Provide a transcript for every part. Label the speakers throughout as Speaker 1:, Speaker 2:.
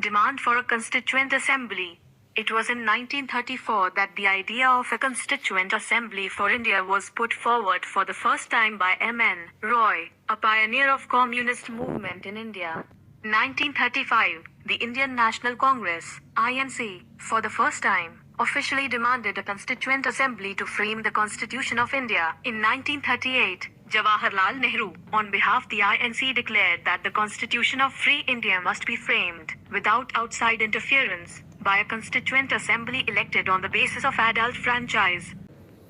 Speaker 1: Demand for a Constituent Assembly. It was in 1934 that the idea of a Constituent Assembly for India was put forward for the first time by M.N. Roy, a pioneer of communist movement in India. 1935, the Indian National Congress, INC, for the first time, officially demanded a Constituent Assembly to frame the Constitution of India. In 1938, Jawaharlal Nehru, on behalf of the INC, declared that the Constitution of Free India must be framed, without outside interference, by a Constituent Assembly elected on the basis of adult franchise.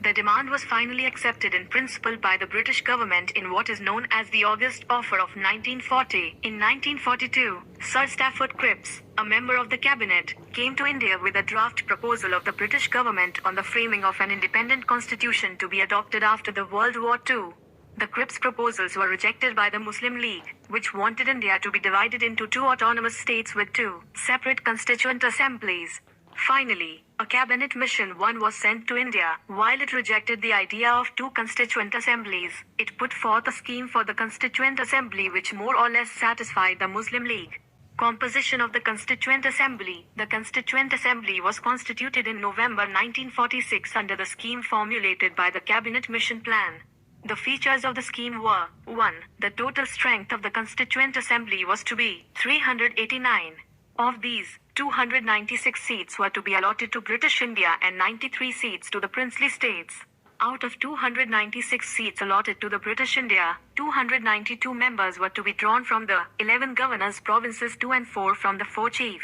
Speaker 1: The demand was finally accepted in principle by the British government in what is known as the August Offer of 1940. In 1942, Sir Stafford Cripps, a member of the cabinet, came to India with a draft proposal of the British government on the framing of an independent constitution to be adopted after the World War II. The Cripps proposals were rejected by the Muslim League, which wanted India to be divided into two autonomous states with two separate constituent assemblies. Finally, a cabinet mission was sent to India. While it rejected the idea of two constituent assemblies, it put forth a scheme for the Constituent Assembly which more or less satisfied the Muslim League. Composition of the Constituent Assembly. The Constituent Assembly was constituted in November 1946 under the scheme formulated by the Cabinet Mission Plan. The features of the scheme were: 1. The total strength of the Constituent Assembly was to be 389. Of these, 296 seats were to be allotted to British India and 93 seats to the princely states. Out of 296 seats allotted to the British India, 292 members were to be drawn from the 11 governors' provinces 2 and 4 from the 4 chief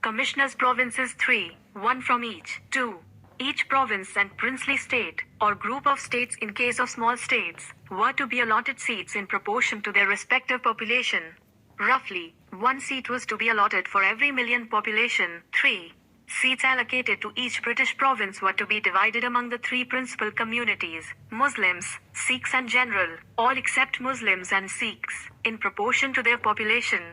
Speaker 1: commissioners' provinces 3, 1 from each. 2. Each province and princely state, or group of states in case of small states, were to be allotted seats in proportion to their respective population. Roughly, 1 seat was to be allotted for every million population. 3. Seats allocated to each British province were to be divided among the 3 principal communities, Muslims, Sikhs and general, all except Muslims and Sikhs, in proportion to their population.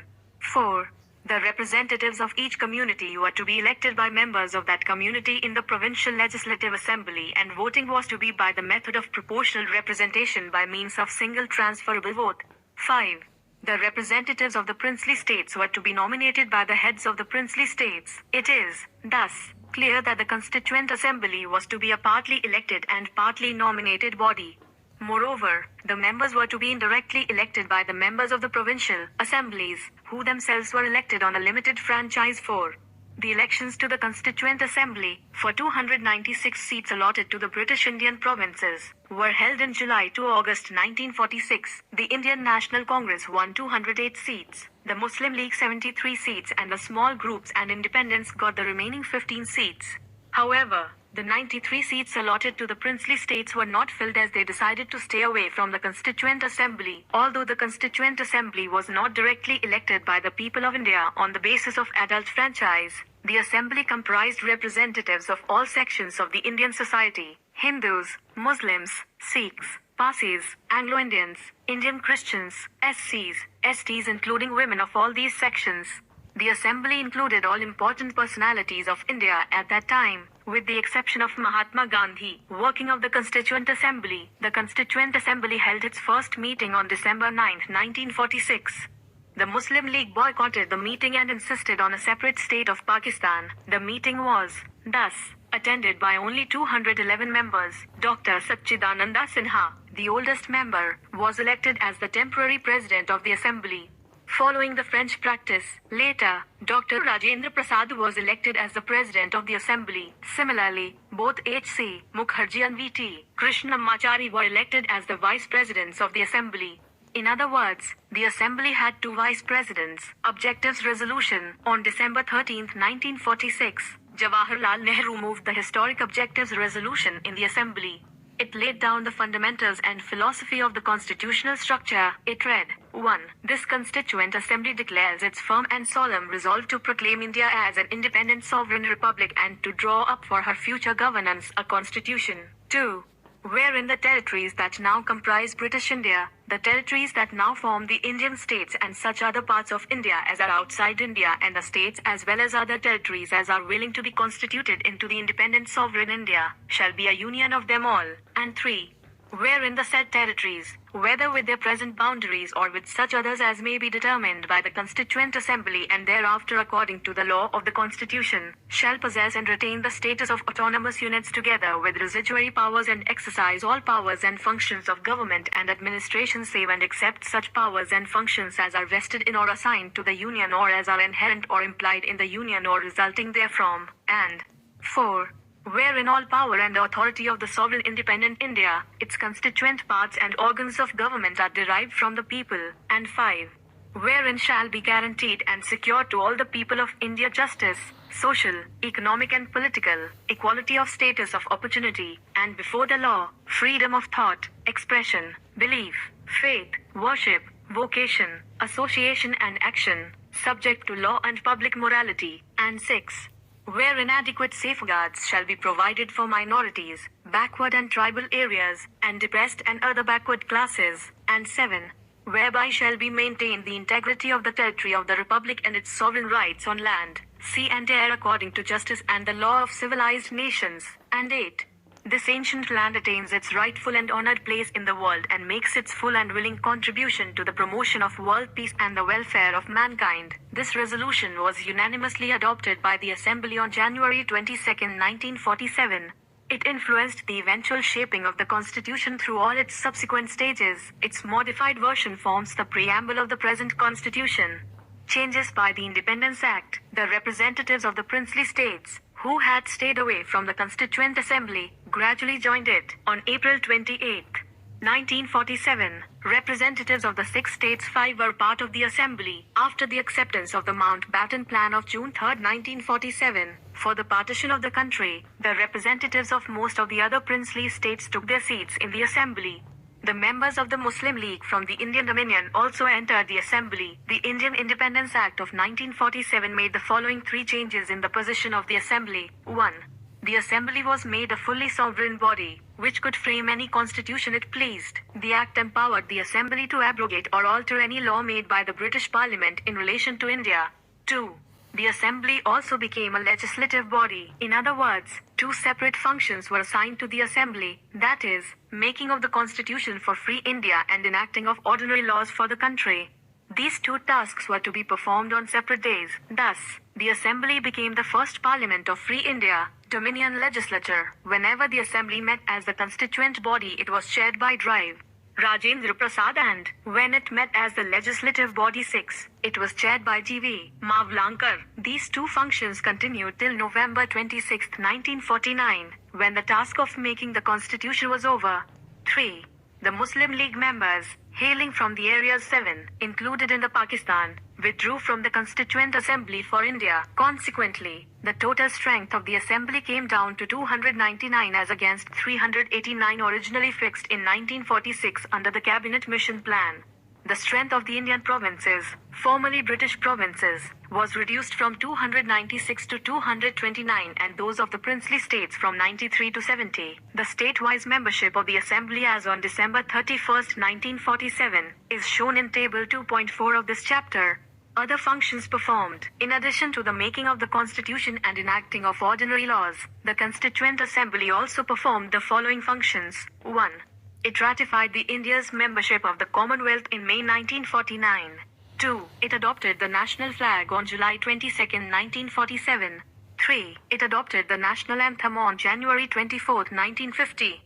Speaker 1: 4. The representatives of each community were to be elected by members of that community in the Provincial Legislative Assembly, and voting was to be by the method of proportional representation by means of single transferable vote. 5. The representatives of the princely states were to be nominated by the heads of the princely states. It is, thus, clear that the Constituent Assembly was to be a partly elected and partly nominated body. Moreover, the members were to be indirectly elected by the members of the provincial assemblies, who themselves were elected on a limited franchise for. The elections to the Constituent Assembly, for 296 seats allotted to the British Indian provinces, were held in July to August 1946. The Indian National Congress won 208 seats, the Muslim League 73 seats, and the small groups and independents got the remaining 15 seats. However, the 93 seats allotted to the princely states were not filled as they decided to stay away from the Constituent Assembly. Although the Constituent Assembly was not directly elected by the people of India on the basis of adult franchise, the Assembly comprised representatives of all sections of the Indian society: Hindus, Muslims, Sikhs, Parsis, Anglo-Indians, Indian Christians, SCs, STs, including women of all these sections. The Assembly included all important personalities of India at that time, with the exception of Mahatma Gandhi. Working of the Constituent Assembly. The Constituent Assembly held its first meeting on December 9, 1946. The Muslim League boycotted the meeting and insisted on a separate state of Pakistan. The meeting was, thus, attended by only 211 members. Dr. Satchidananda Sinha, the oldest member, was elected as the temporary president of the Assembly. Following the French practice, later, Dr. Rajendra Prasad was elected as the president of the Assembly. Similarly, both H.C. Mukherjee and V.T. Krishnamachari were elected as the vice presidents of the Assembly. In other words, the Assembly had 2 vice presidents. Objectives Resolution. On December 13, 1946, Jawaharlal Nehru moved the Historic Objectives Resolution in the Assembly. It laid down the fundamentals and philosophy of the constitutional structure. It read: 1. This Constituent Assembly declares its firm and solemn resolve to proclaim India as an independent sovereign republic and to draw up for her future governance a constitution. 2. Wherein the territories that now comprise British India, the territories that now form the Indian states, and such other parts of India as are outside India, and the states as well as other territories as are willing to be constituted into the independent sovereign India, shall be a union of them all. And 3. wherein the said territories, whether with their present boundaries or with such others as may be determined by the Constituent Assembly and thereafter according to the law of the Constitution, shall possess and retain the status of autonomous units together with residuary powers and exercise all powers and functions of government and administration save and except such powers and functions as are vested in or assigned to the Union or as are inherent or implied in the Union or resulting therefrom, and 4. Wherein all power and authority of the sovereign independent India, its constituent parts and organs of government are derived from the people, and 5. Wherein shall be guaranteed and secured to all the people of India justice, social, economic and political, equality of status of opportunity, and before the law, freedom of thought, expression, belief, faith, worship, vocation, association and action, subject to law and public morality, and 6. Wherein adequate safeguards shall be provided for minorities, backward and tribal areas, and depressed and other backward classes, and 7. Whereby shall be maintained the integrity of the territory of the Republic and its sovereign rights on land, sea and air according to justice and the law of civilized nations, and 8. This ancient land attains its rightful and honored place in the world and makes its full and willing contribution to the promotion of world peace and the welfare of mankind. This resolution was unanimously adopted by the Assembly on January 22, 1947. It influenced the eventual shaping of the Constitution through all its subsequent stages. Its modified version forms the preamble of the present Constitution. Changes by the Independence Act. The representatives of the princely states, who had stayed away from the Constituent Assembly, gradually joined it. On April 28, 1947, representatives of the 6 states 5 were part of the Assembly. After the acceptance of the Mountbatten Plan of June 3, 1947, for the partition of the country, the representatives of most of the other princely states took their seats in the Assembly. The members of the Muslim League from the Indian Dominion also entered the Assembly. The Indian Independence Act of 1947 made the following 3 changes in the position of the Assembly. 1. The Assembly was made a fully sovereign body, which could frame any constitution it pleased. The Act empowered the Assembly to abrogate or alter any law made by the British Parliament in relation to India. 2. The Assembly also became a legislative body. In other words, 2 separate functions were assigned to the Assembly, that is, making of the Constitution for Free India and enacting of ordinary laws for the country. These 2 tasks were to be performed on separate days. Thus, the Assembly became the first Parliament of Free India, Dominion Legislature. Whenever the Assembly met as the constituent body, it was chaired by Drive Rajendra Prasad, and when it met as the Legislative Body 6, it was chaired by G.V. Mavlankar. These 2 functions continued till November 26, 1949, when the task of making the constitution was over. 3. The Muslim League members, hailing from the areas 7, included in the Pakistan, withdrew from the Constituent Assembly for India. Consequently, the total strength of the Assembly came down to 299 as against 389 originally fixed in 1946 under the Cabinet Mission Plan. The strength of the Indian provinces, formerly British provinces, was reduced from 296 to 229 and those of the princely states from 93 to 70. The state-wise membership of the Assembly as on December 31, 1947, is shown in Table 2.4 of this chapter. Other functions performed. In addition to the making of the Constitution and enacting of ordinary laws, the Constituent Assembly also performed the following functions. 1. It ratified the India's membership of the Commonwealth in May 1949. 2. It adopted the national flag on July 22, 1947. 3. It adopted the national anthem on January 24, 1950.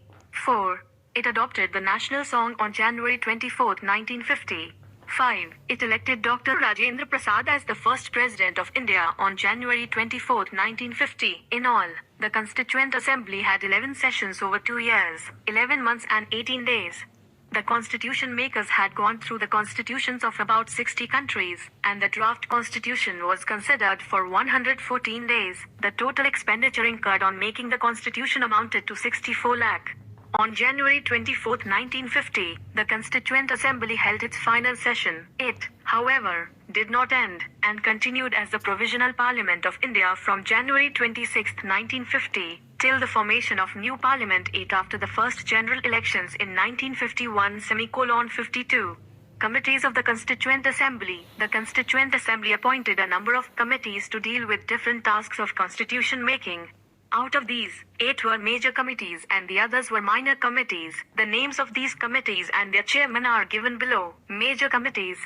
Speaker 1: 4. It adopted the national song on January 24, 1950. 5. It elected Dr. Rajendra Prasad as the first President of India on January 24, 1950. In all, the Constituent Assembly had 11 sessions over 2 years, 11 months and 18 days. The constitution makers had gone through the constitutions of about 60 countries, and the draft constitution was considered for 114 days. The total expenditure incurred on making the constitution amounted to 64 lakh. On January 24, 1950, the Constituent Assembly held its final session. It, however, did not end, and continued as the Provisional Parliament of India from January 26, 1950, till the formation of new Parliament 8 after the first general elections in 1951-52. Committees of the Constituent Assembly. The Constituent Assembly appointed a number of committees to deal with different tasks of constitution making. Out of these, 8 were major committees and the others were minor committees. The names of these committees and their chairmen are given below. Major committees.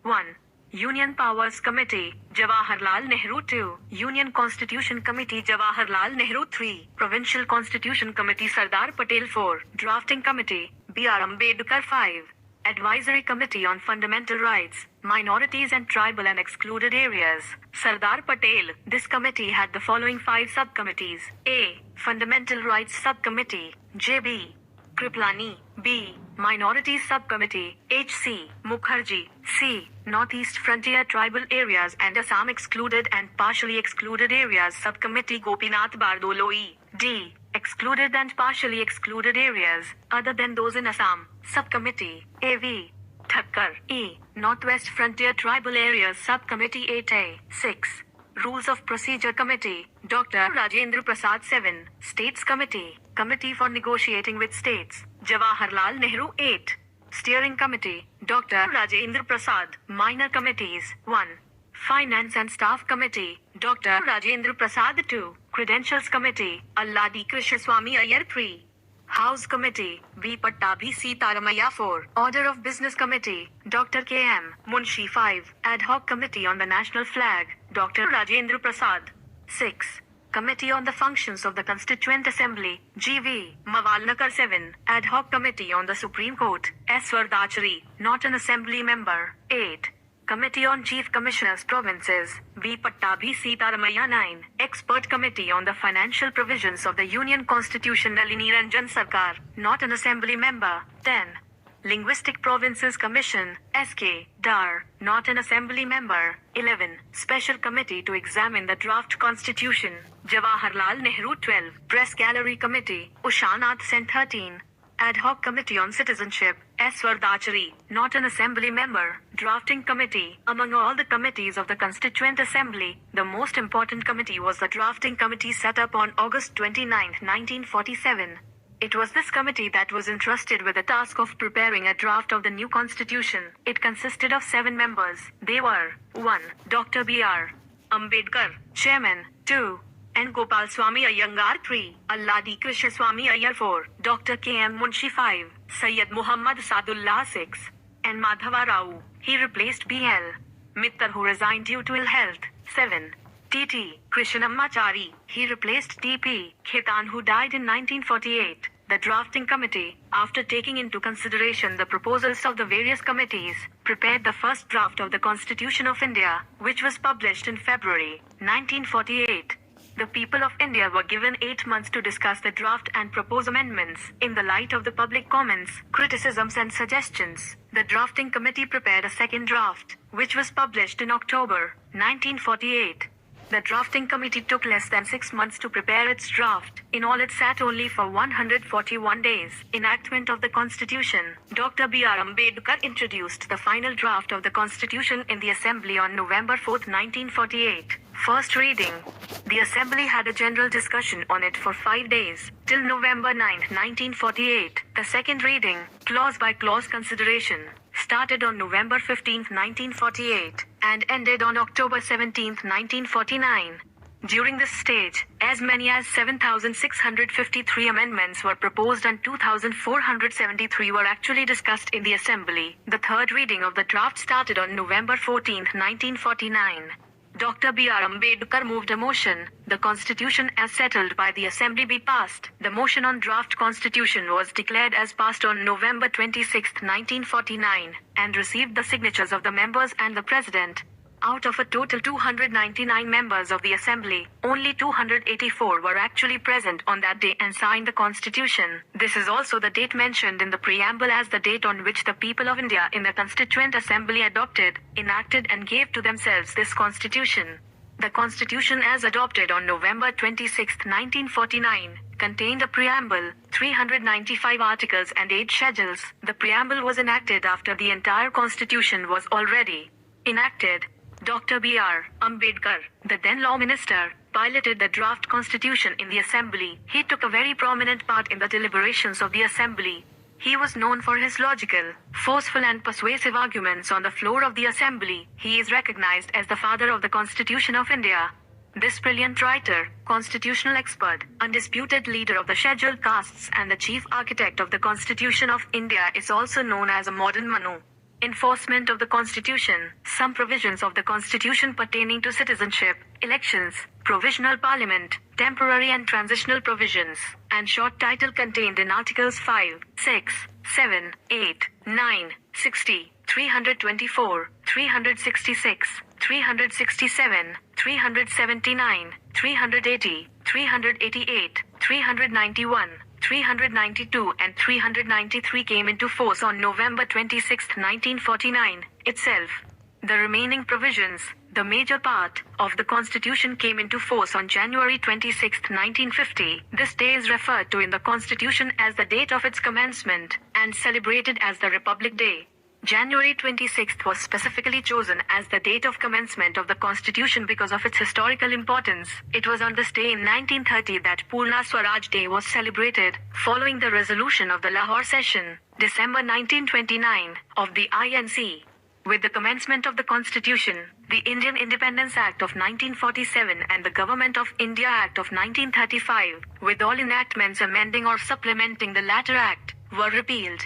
Speaker 1: 1. Union Powers Committee, Jawaharlal Nehru. 2. Union Constitution Committee, Jawaharlal Nehru. 3. Provincial Constitution Committee, Sardar Patel. 4. Drafting Committee, B.R. Ambedkar. 5. Advisory Committee on Fundamental Rights, Minorities and Tribal and Excluded Areas, Sardar Patel. This committee had the following 5 subcommittees. A. Fundamental Rights Subcommittee, J.B. Kriplani. B. Minorities Subcommittee, H.C. Mukherjee. C. Northeast Frontier Tribal Areas and Assam Excluded and Partially Excluded Areas Subcommittee, Gopinath Bardoloi. D. Excluded and Partially Excluded Areas, other than those in Assam, Subcommittee, A.V. Thakkar. E. Northwest Frontier Tribal Areas Subcommittee, 8A. 6. Rules of Procedure Committee, Dr. Rajendra Prasad. 7. States Committee, Committee for Negotiating with States, Jawaharlal Nehru. 8. Steering Committee, Dr. Rajendra Prasad. Minor Committees. 1. Finance and Staff Committee, Dr. Rajendra Prasad. 2. Credentials Committee, Alladi Krishnaswamy Iyer. 3. House Committee, B. Pattabhi Sitaramaiah. 4. Order of Business Committee, Dr. K.M. Munshi. 5. Ad Hoc Committee on the National Flag, Dr. Rajendra Prasad. 6. Committee on the Functions of the Constituent Assembly, G.V. Mawalnakar. 7. Ad Hoc Committee on the Supreme Court, S. Vardachari, not an Assembly member. 8. Committee on Chief Commissioners Provinces, B. Pattabhi Sitaramaiah. 9. Expert Committee on the Financial Provisions of the Union Constitution, Nalini Ranjan Sarkar, not an Assembly member. 10. Linguistic Provinces Commission, S.K. Dar, not an Assembly member. 11. Special Committee to examine the draft Constitution, Jawaharlal Nehru. 12. Press Gallery Committee, Ushanath Sen. 13. Ad Hoc Committee on Citizenship, S. Vardachari, not an Assembly member. Drafting Committee. Among all the committees of the Constituent Assembly, the most important committee was the Drafting Committee set up on August 29, 1947. It was this committee that was entrusted with the task of preparing a draft of the new constitution. It consisted of 7 members. They were 1. Dr. B.R. Ambedkar, Chairman. 2. N. Gopalswamy Iyengar. 3. Alladi Krishnaswamy Iyer. 4. Dr. K.M. Munshi. 5. Sayyid Muhammad Sadullah. 6. N. Madhava Rao. He replaced B.L. Mittal, who resigned due to ill health. 7. T.T. Krishnamachari. He replaced T.P. Khaitan, who died in 1948. The Drafting Committee, after taking into consideration the proposals of the various committees, prepared the first draft of the Constitution of India, which was published in February 1948. The people of India were given 8 months to discuss the draft and propose amendments. In the light of the public comments, criticisms and suggestions, the Drafting Committee prepared a second draft, which was published in October 1948. The Drafting Committee took less than 6 months to prepare its draft. In all, it sat only for 141 days. Enactment of the Constitution. Dr. B.R. Ambedkar introduced the final draft of the Constitution in the Assembly on November 4, 1948. First reading. The Assembly had a general discussion on it for 5 days, till November 9, 1948. The second reading, clause by clause consideration, started on November 15, 1948, and ended on October 17, 1949. During this stage, as many as 7,653 amendments were proposed and 2,473 were actually discussed in the Assembly. The third reading of the draft started on November 14, 1949. Dr. B.R. Ambedkar moved a motion, the Constitution as settled by the Assembly be passed. The motion on draft Constitution was declared as passed on November 26, 1949, and received the signatures of the members and the President. Out of a total 299 members of the Assembly, only 284 were actually present on that day and signed the Constitution. This is also the date mentioned in the preamble as the date on which the people of India in the Constituent Assembly adopted, enacted and gave to themselves this Constitution. The Constitution as adopted on November 26, 1949, contained a preamble, 395 articles and 8 schedules. The preamble was enacted after the entire Constitution was already enacted. Dr. B.R. Ambedkar, the then Law Minister, piloted the draft Constitution in the Assembly. He took a very prominent part in the deliberations of the Assembly. He was known for his logical, forceful and persuasive arguments on the floor of the Assembly. He is recognized as the father of the Constitution of India. This brilliant writer, constitutional expert, undisputed leader of the scheduled castes and the chief architect of the Constitution of India is also known as a modern Manu. Enforcement of the Constitution. Some provisions of the Constitution pertaining to citizenship, elections, provisional parliament, temporary and transitional provisions, and short title contained in Articles 5, 6, 7, 8, 9, 60, 324, 366, 367, 379, 380, 388, 391, 392 and 393 came into force on November 26, 1949, itself. The remaining provisions, the major part, of the Constitution came into force on January 26, 1950. This day is referred to in the Constitution as the date of its commencement, and celebrated as the Republic Day. January 26th was specifically chosen as the date of commencement of the Constitution because of its historical importance. It was on this day in 1930 that Purna Swaraj Day was celebrated, following the resolution of the Lahore Session, December 1929, of the INC. With the commencement of the Constitution, the Indian Independence Act of 1947 and the Government of India Act of 1935, with all enactments amending or supplementing the latter act, were repealed.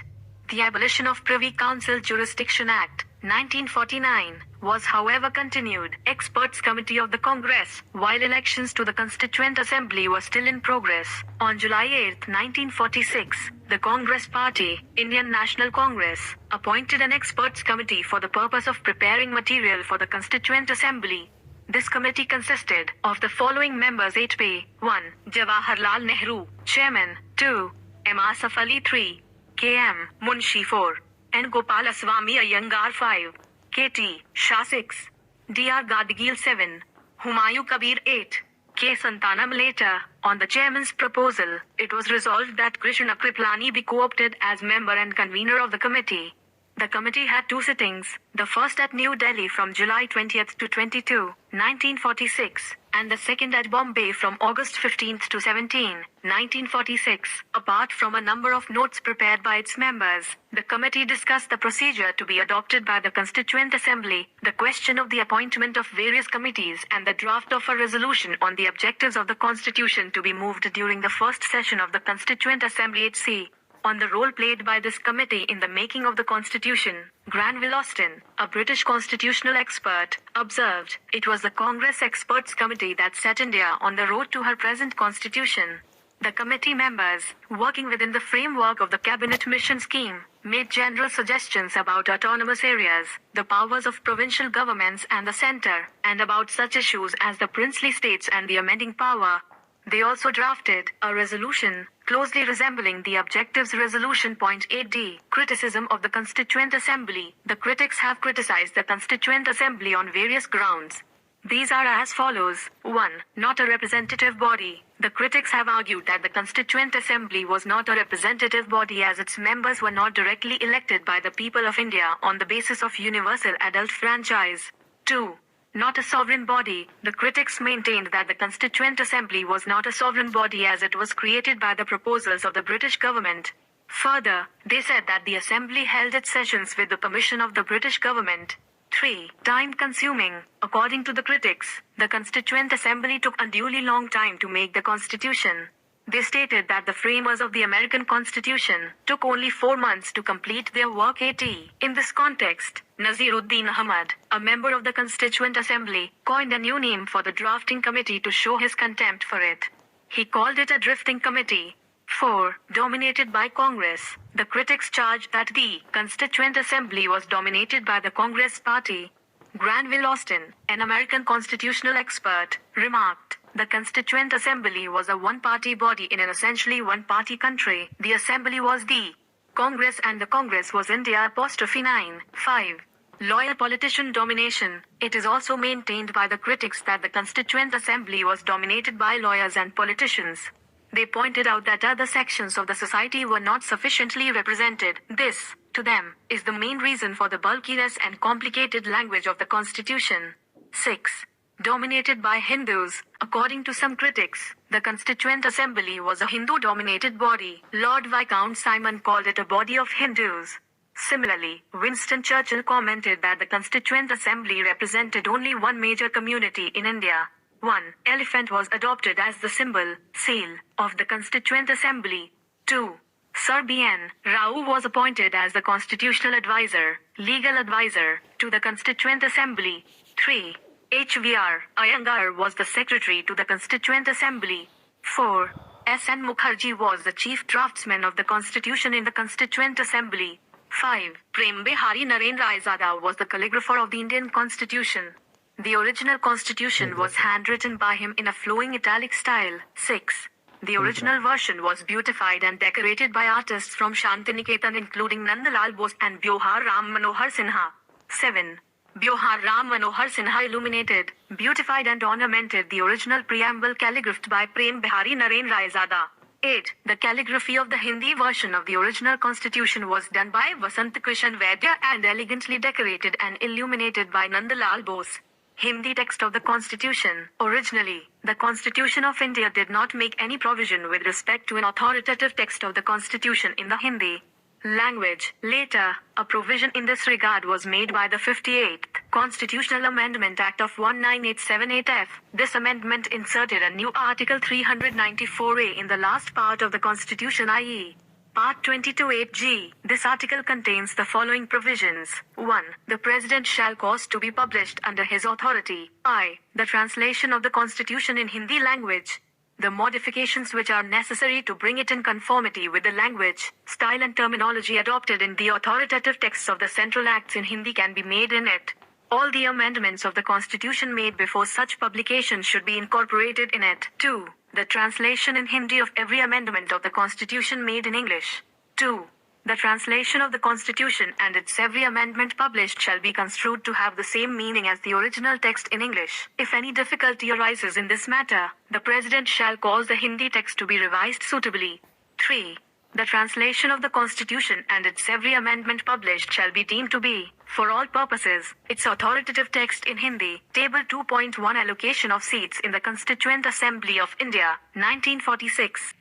Speaker 1: The abolition of Privy Council Jurisdiction Act, 1949, was however continued. Experts Committee of the Congress, while elections to the Constituent Assembly were still in progress. On July 8, 1946, the Congress Party, Indian National Congress, appointed an experts committee for the purpose of preparing material for the Constituent Assembly. This committee consisted of the following members: 8p. 1. Jawaharlal Nehru, Chairman. 2. M. Asaf Ali 3. K.M. Munshi 4. N. Gopalaswamy Iyengar 5. K.T. Shah 6. D.R. Gadgil 7. Humayun Kabir 8. K. Santanam later. On the chairman's proposal, it was resolved that Krishna Kriplani be co-opted as member and convener of the committee. The committee had two sittings, the first at New Delhi from July 20th to 22, 1946, and the second at Bombay from August 15th to 17, 1946. Apart from a number of notes prepared by its members, the committee discussed the procedure to be adopted by the Constituent Assembly, the question of the appointment of various committees, and the draft of a resolution on the objectives of the Constitution to be moved during the first session of the Constituent Assembly (HC). On the role played by this committee in the making of the Constitution, Granville Austin, a British constitutional expert, observed, "It was the Congress Experts Committee that set India on the road to her present Constitution." The committee members, working within the framework of the Cabinet Mission Scheme, made general suggestions about autonomous areas, the powers of provincial governments and the centre, and about such issues as the princely states and the amending power. They also drafted a resolution, closely resembling the Objectives Resolution Point 8D, criticism of the Constituent Assembly. The critics have criticized the Constituent Assembly on various grounds. These are as follows. 1. Not a representative body. The critics have argued that the Constituent Assembly was not a representative body as its members were not directly elected by the people of India on the basis of universal adult franchise. 2. Not a sovereign body. The critics maintained that the Constituent Assembly was not a sovereign body as it was created by the proposals of the British government. Further, they said that the Assembly held its sessions with the permission of the British government. 3. Time-consuming. According to the critics, the Constituent Assembly took unduly long time to make the Constitution. They stated that the framers of the American Constitution took only 4 months to complete their work. In this context, Naziruddin Ahmad, a member of the Constituent Assembly, coined a new name for the drafting committee to show his contempt for it. He called it a drifting committee. 4. Dominated by Congress. The critics charged that the Constituent Assembly was dominated by the Congress Party. Granville Austin, an American constitutional expert, remarked, "The Constituent Assembly was a one-party body in an essentially one-party country. The Assembly was the Congress and the Congress was India. 9. 5. Loyal politician domination. It is also maintained by the critics that the Constituent Assembly was dominated by lawyers and politicians. They pointed out that other sections of the society were not sufficiently represented. This, to them, is the main reason for the bulkiness and complicated language of the Constitution. 6. Dominated by Hindus. According to some critics, the Constituent Assembly was a Hindu-dominated body. Lord Viscount Simon called it a body of Hindus. Similarly, Winston Churchill commented that the Constituent Assembly represented only one major community in India. 1. Elephant was adopted as the symbol, seal, of the Constituent Assembly. 2. Sir B.N. Rao was appointed as the constitutional advisor, legal advisor, to the Constituent Assembly. 3. H.V.R. Iyengar was the secretary to the Constituent Assembly. 4. S.N. Mukherjee was the chief draftsman of the Constitution in the Constituent Assembly. 5. Prem Bihari Narendra Raizada was the calligrapher of the Indian Constitution. The original Constitution was handwritten by him in a flowing italic style. 6. The original version was beautified and decorated by artists from Shantiniketan including Nandalal Bose and Biohar Ram Manohar Sinha. 7. Biohar Ram Manohar Sinha illuminated, beautified and ornamented the original preamble calligraphed by Prem Bihari Narendra Raizada. 8. The calligraphy of the Hindi version of the original Constitution was done by Vasant Krishan Vaidya and elegantly decorated and illuminated by Nandalal Bose. Hindi text of the Constitution. Originally, the Constitution of India did not make any provision with respect to an authoritative text of the Constitution in the Hindi language. Later, a provision in this regard was made by the 58th Constitutional Amendment Act of 19878F. This amendment inserted a new Article 394A in the last part of the Constitution, i.e. Part 22(8)(g). This article contains the following provisions. 1. The President shall cause to be published under his authority, I. the translation of the Constitution in Hindi language. The modifications which are necessary to bring it in conformity with the language, style and terminology adopted in the authoritative texts of the central acts in Hindi can be made in it. All the amendments of the Constitution made before such publication should be incorporated in it. 2. The translation in Hindi of every amendment of the Constitution made in English. 2. The translation of the Constitution and its every amendment published shall be construed to have the same meaning as the original text in English. If any difficulty arises in this matter, the President shall cause the Hindi text to be revised suitably. 3. The translation of the Constitution and its every amendment published shall be deemed to be, for all purposes, its authoritative text in Hindi. Table 2.1 Allocation of seats in the Constituent Assembly of India, 1946.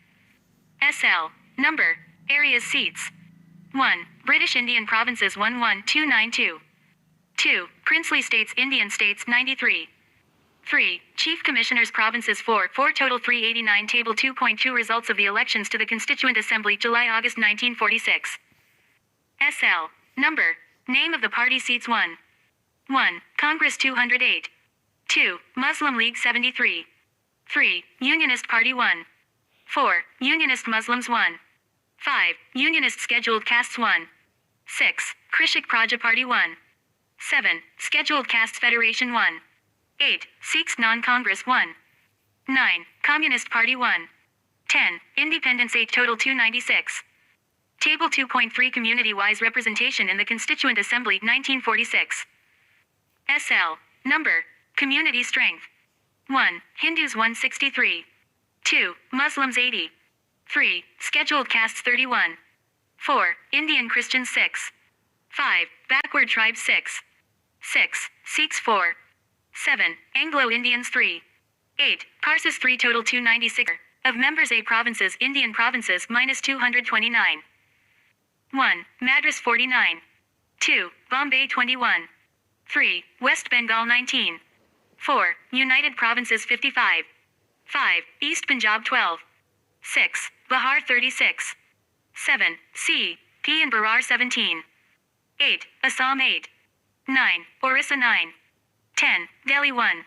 Speaker 2: SL. Number. Areas seats. 1. British Indian Provinces 11292. 2. Princely States Indian States 93. 3. Chief Commissioners Provinces 4 total 389 Table 2.2 Results of the elections to the Constituent Assembly July-August 1946. SL. Number. Name of the party seats 1. 1. Congress 208. 2. Muslim League 73. 3. Unionist Party 1. 4. Unionist Muslims 1. 5. Unionist Scheduled Castes 1. 6. Krishak Praja Party 1. 7. Scheduled Castes Federation 1. 8. Sikhs Non-Congress 1. 9. Communist Party 1. 10. Independents 8 total 296. Table 2.3 Community-wise representation in the Constituent Assembly 1946. SL. Number. Community strength. 1. Hindus 163. 2. Muslims 80. 3. Scheduled castes 31. 4. Indian Christians 6. 5. Backward tribes 6. 6. Sikhs 4. 7. Anglo-Indians 3. 8. Parsis 3 total 296. Of members A provinces Indian provinces minus 229. 1. Madras 49. 2. Bombay 21. 3. West Bengal 19. 4. United Provinces 55. 5. East Punjab 12. 6. Bihar 36. 7. C. P and Berar 17. 8. Assam 8. 9. Orissa 9. 10. Delhi 1.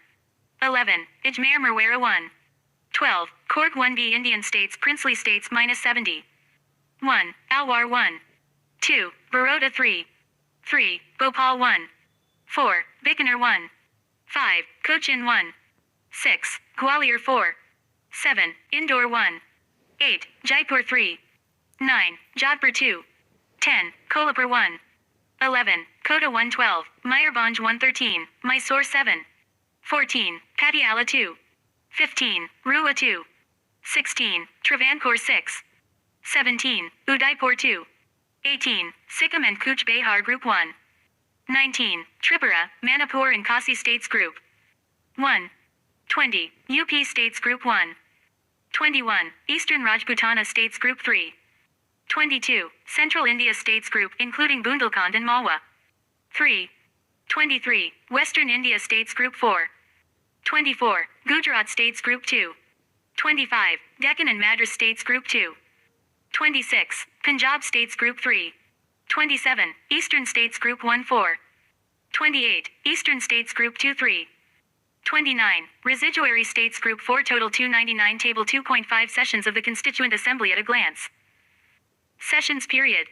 Speaker 2: 11. Ajmer Merwera 1. 12. Coorg 1B Indian States Princely States minus 70. 1. Alwar 1. 2. Baroda 3. 3. Bhopal 1. 4. Bikaner 1. 5. Cochin 1. 6. Gwalior 4. 7. Indore 1. 8. Jaipur 3. 9. Jodhpur 2. 10. Kolhapur 1. 11. Kota 112. Mayurbhanj 113. Mysore 7. 14. Patiala 2. 15. Rewa 2. 16. Travancore 6. 17. Udaipur 2. 18. Sikkim and Cooch Behar Group 1. 19. Tripura, Manipur and Khasi States Group 1. 20. UP States Group 1. 21. Eastern Rajputana States Group 3. 22. Central India States Group including Bundelkhand and Malwa 3. 23. Western India States Group 4. 24. Gujarat States Group 2. 25. Deccan and Madras States Group 2. 26. Punjab States Group 3. 27. Eastern States Group 1-4. 28. Eastern States Group 2-3. 29. Residuary States Group 4. Total 299. Table 2.5. Sessions of the Constituent Assembly at a glance. Sessions period.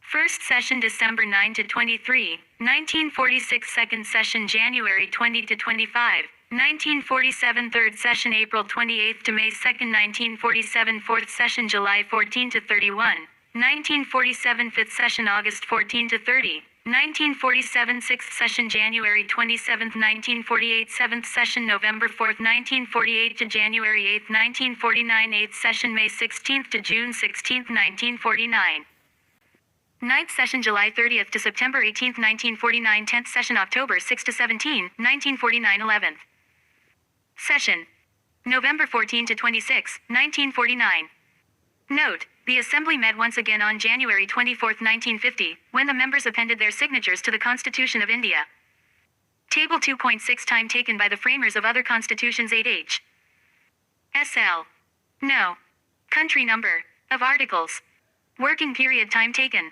Speaker 2: First session December 9 to 23, 1946. Second session January 20 to 25, 1947. Third session April 28 to May 2, 1947. Fourth session July 14 to 31, 1947. Fifth session August 14 to 30, 1947. Sixth session January 27, 1948. Seventh session November 4, 1948 to January 8, 1949. Eighth session May 16 to June 16, 1949. Ninth session July 30th to September 18th, 1949. 10th session October 6 to 17, 1949. 11th session November 14 to 26, 1949. Note: the Assembly met once again on January 24, 1950, when the members appended their signatures to the Constitution of India. Table 2.6. Time taken by the framers of other constitutions. 8H. SL. No. Country number of articles. Working period. Time taken.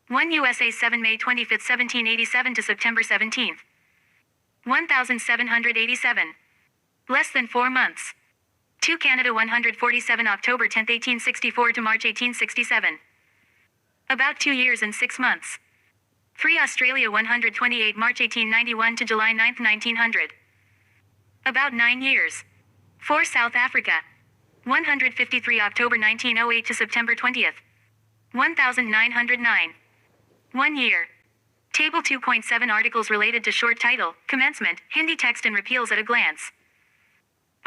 Speaker 2: 1 USA 7 May 25, 1787 to September 17. 1787. Less than 4 months. 2 Canada 147 October 10, 1864 to March 1867. About 2 years and 6 months. 3 Australia 128 March 1891 to July 9, 1900. About 9 years. 4 South Africa 153 October 1908 to September 20th. 1909. 1 year. Table 2.7. Articles related to short title, commencement, Hindi text and repeals at a glance.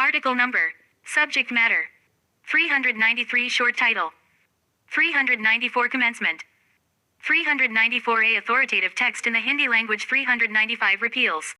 Speaker 2: Article number. Subject matter. 393. Short title. 394. Commencement. 394A. Authoritative text in the Hindi language. 395. Repeals.